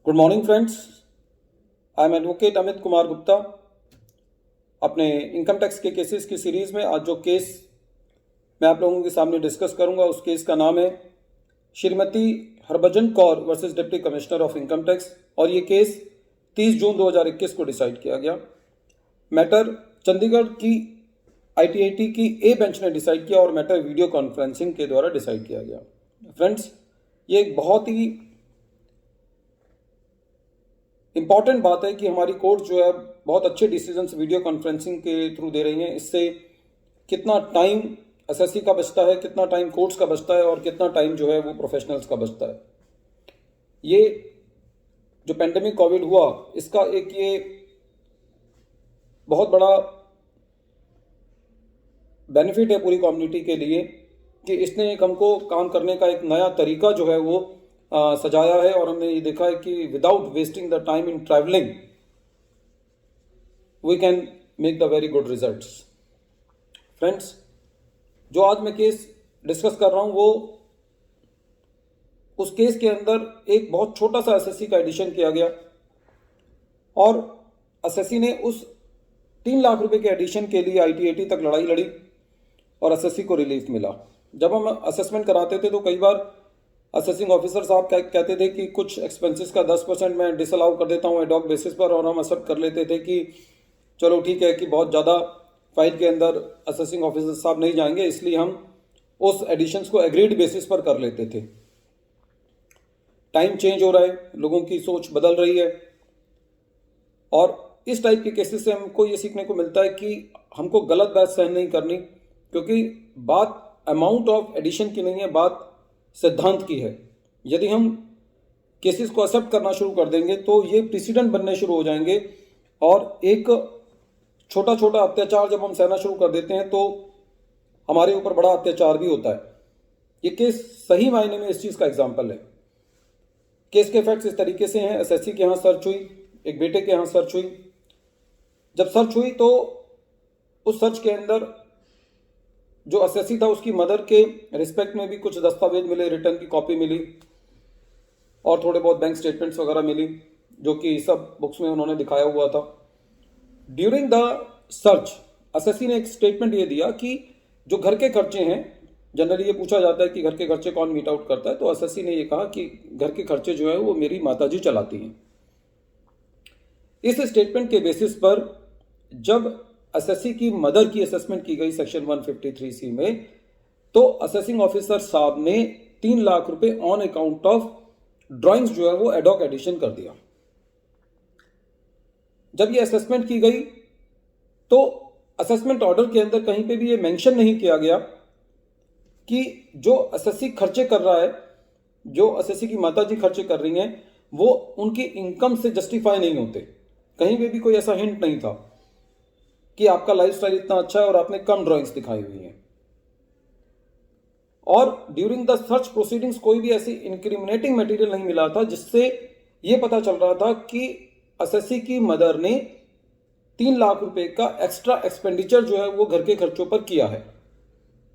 Good morning friends. I am advocate Amit Kumar Gupta. अपने income tax के cases की सीरीज़ में आज जो केस मैं आप लोगों के सामने डिस्कस करूंगा उस केस का नाम है Shrimati Harbhajan Kaur versus deputy commissioner of income tax, और ये केस 30 जून 2021 को डिसाइड किया गया। मैटर चंडीगढ़ की ITIT की ए बेंच ने डिसाइड किया और मैटर वीडियो कॉन्फ्रेंसिंग के द्वारा डिसाइड किया गया। फ्रेंड्स, ये एक बहुत ही इंपॉर्टेंट बात है कि हमारी कोर्ट जो है बहुत अच्छे डिसीजंस वीडियो कॉन्फ्रेंसिंग के थ्रू दे रही हैं। इससे कितना टाइम एसएससी का बचता है, कितना टाइम कोर्ट्स का बचता है और कितना टाइम जो है वो प्रोफेशनल्स का बचता है। ये जो पेंडेमिक कोविड हुआ इसका एक ये बहुत बड़ा बेनिफिट है पूरी कम्युनिटी के लिए कि इसने एक हमको काम करने का एक नया तरीका जो है वो सजाया है, और हमने ये देखा है कि without wasting the time in travelling we can make the very good results. Friends, जो आज मैं केस डिस्कस कर रहा हूं वो उस केस के अंदर एक बहुत छोटा सा एसएससी का एडिशन किया गया और एसएससी ने उस 3 लाख रुपए के एडिशन के लिए ITIT तक लड़ाई लड़ी और एसएससी को रिलीफ मिला। जब हम असेसमेंट कराते थे तो कई बार असेसिंग ऑफिसर साहब कहते थे कि कुछ एक्सपेंसेस का 10% मैं डिसअलाउ कर देता हूँ एडॉक बेसिस पर, और हम एक्सेप्ट कर लेते थे कि चलो ठीक है कि बहुत ज़्यादा फाइल के अंदर असेसिंग ऑफिसर साहब नहीं जाएंगे, इसलिए हम उस एडिशंस को एग्रीड बेसिस पर कर लेते थे। टाइम चेंज हो रहा है, लोगों की सोच बदल रही है, और इस टाइप के केसेस से हमको ये सीखने को मिलता है कि हमको गलत बात सहन नहीं करनी, क्योंकि बात अमाउंट ऑफ एडिशन की नहीं है, बात सिद्धांत की है। यदि हम केसेस को एक्सेप्ट करना शुरू कर देंगे तो ये प्रेसिडेंट बनने शुरू हो जाएंगे, और एक छोटा छोटा अत्याचार जब हम सहना शुरू कर देते हैं तो हमारे ऊपर बड़ा अत्याचार भी होता है। ये केस सही मायने में इस चीज़ का एग्जाम्पल है। केस के फैक्ट्स इस तरीके से हैं। एसएससी के यहाँ सर्च हुई, एक बेटे के यहाँ सर्च हुई। जब सर्च हुई तो उस सर्च के अंदर जो एसएससी था उसकी मदर के रिस्पेक्ट में भी कुछ दस्तावेज मिले, रिटर्न की कॉपी मिली और थोड़े बहुत बैंक स्टेटमेंट्स वगैरह मिली, जो कि सब बुक्स में उन्होंने दिखाया हुआ था। ड्यूरिंग द सर्च एसएससी ने एक स्टेटमेंट ये दिया कि जो घर के खर्चे हैं, जनरली ये पूछा जाता है कि घर के खर्चे कौन मीट आउट करता है, तो एसएससी ने ये कहा कि घर के खर्चे जो है वो मेरी माताजी चलाती हैं। इस स्टेटमेंट के बेसिस पर जब एसएससी की मदर की असेसमेंट की गई सेक्शन 153C में, तो असेसिंग ऑफिसर साहब ने 3 लाख रुपए ऑन अकाउंट ऑफ ड्राइंग्स जो है वो एडॉक एडिशन कर दिया। जब ये असेसमेंट की गई तो असेसमेंट ऑर्डर के अंदर कहीं पे भी ये मेंशन नहीं किया गया कि जो एसएससी खर्चे कर रहा है, जो एसएससी की माताजी खर्चे कर रही हैं, वो उनकी इनकम से जस्टिफाई नहीं होते। कहीं पे भी कोई ऐसा हिंट नहीं था कि आपका लाइफस्टाइल इतना अच्छा है और आपने कम ड्राइंग्स दिखाई हुई हैं। और ड्यूरिंग द सर्च प्रोसीडिंग्स कोई भी ऐसी इंक्रिमिनेटिंग मटेरियल नहीं मिला था जिससे यह पता चल रहा था कि एसएससी की मदर ने 3 लाख रुपए का एक्स्ट्रा एक्सपेंडिचर जो है वो घर के खर्चों पर किया है।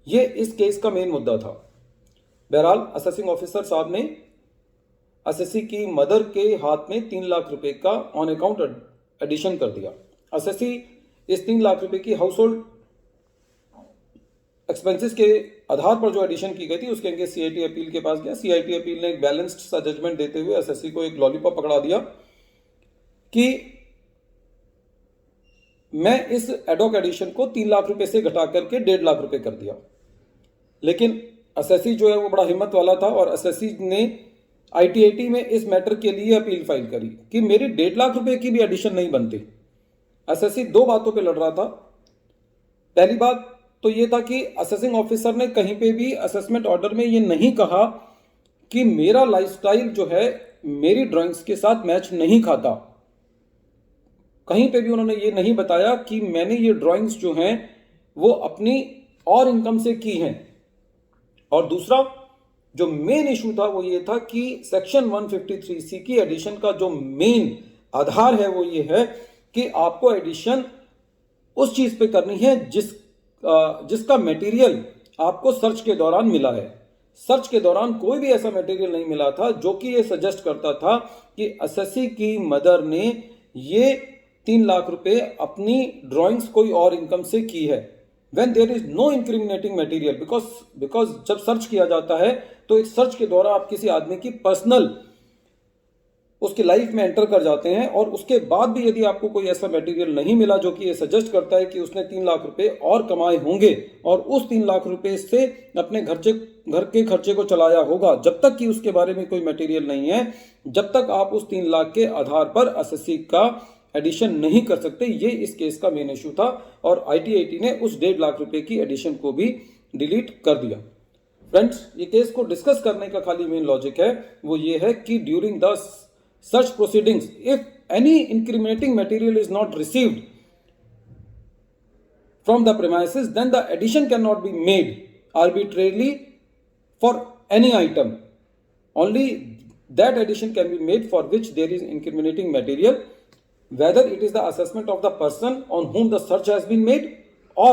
यह इस केस का मेन मुद्दा था। बहरहाल असेसिंग ऑफिसर साहब ने एसएससी की मदर के हाथ में 3 लाख रुपए का ऑन अकाउंट एडिशन कर दिया। एसएससी इस 3 लाख रुपए की हाउस होल्ड एक्सपेंसेस के आधार पर जो एडिशन की गई थी उसके आगे CIT अपील के पास गया। CIT अपील ने एक बैलेंस्ड सा जजमेंट देते हुए एसएससी को एक लॉलीपॉप पकड़ा दिया कि मैं इस एडॉक एडिशन को 3 लाख रुपए से घटा करके 1.5 लाख रुपए कर दिया। लेकिन एसएससी जो है वो बड़ा हिम्मत वाला था और एसएससी ने ITIT में इस मैटर के लिए अपील फाइल करी कि मेरी 1.5 लाख रुपए की भी एडिशन नहीं बनती। एसएससी 2 बातों पे लड़ रहा था। पहली बात तो ये था कि असेसिंग ऑफिसर ने कहीं पे भी असेसमेंट ऑर्डर में ये नहीं कहा कि मेरा लाइफस्टाइल जो है मेरी ड्राइंग्स के साथ मैच नहीं खाता। कहीं पे भी उन्होंने ये नहीं बताया कि मैंने ये ड्राइंग्स जो हैं वो अपनी और इनकम से की हैं। और दूसरा जो मेन इशू था वो ये था कि सेक्शन 153C की एडिशन का जो मेन आधार है वो ये है कि आपको एडिशन उस चीज पे करनी है जिसका मटेरियल आपको सर्च के दौरान मिला है। सर्च के दौरान कोई भी ऐसा मटेरियल नहीं मिला था जो कि ये सजेस्ट करता था कि एसएससी की मदर ने ये 3 लाख रुपए अपनी ड्राइंग्स कोई और इनकम से की है। When there is no incriminating material, because जब सर्च किया जाता है तो एक सर्च के द्वारा आप किसी आदमी की पर्सनल उसकी लाइफ में एंटर कर जाते हैं, और उसके बाद भी यदि आपको कोई ऐसा मटेरियल नहीं मिला जो कि ये सजेस्ट करता है कि उसने 3 लाख रुपए और कमाए होंगे और उस 3 लाख रुपए से अपने घर के खर्चे को चलाया होगा, जब तक कि उसके बारे में कोई मटेरियल नहीं है, जब तक आप उस 3 लाख के आधार पर एसएससी का एडिशन नहीं कर सकते। ये इस केस का मेन इशू था और ITAT ने उस 1.5 लाख रुपए की एडिशन को भी डिलीट कर दिया। फ्रेंड्स, ये केस को डिस्कस करने का खाली मेन लॉजिक है वो ये है कि during the search proceedings if any incriminating material is not received from the premises then the addition can not be made arbitrarily for any item. Only that addition can be made for which there is incriminating material, whether it is the assessment of the person on whom the search has been made, or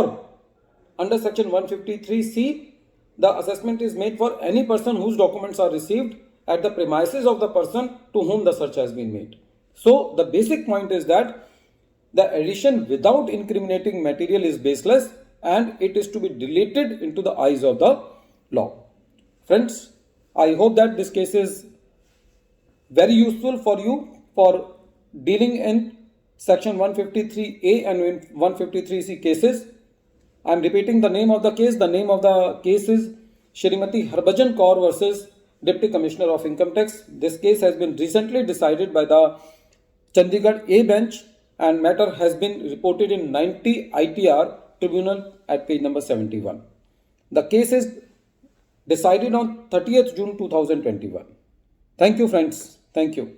under section 153C the assessment is made for any person whose documents are received at the premises of the person to whom the search has been made. So the basic point is that the addition without incriminating material is baseless and it is to be deleted into the eyes of the law. Friends, I hope that this case is very useful for you for dealing in section 153A and 153C cases. I am repeating the name of the case. The name of the case is Shrimati Harbhajan Kaur versus Deputy Commissioner of Income Tax. This case has been recently decided by the Chandigarh A bench and matter has been reported in 90 ITR Tribunal at page number 71. The case is decided on 30th June 2021. Thank you, friends. Thank you.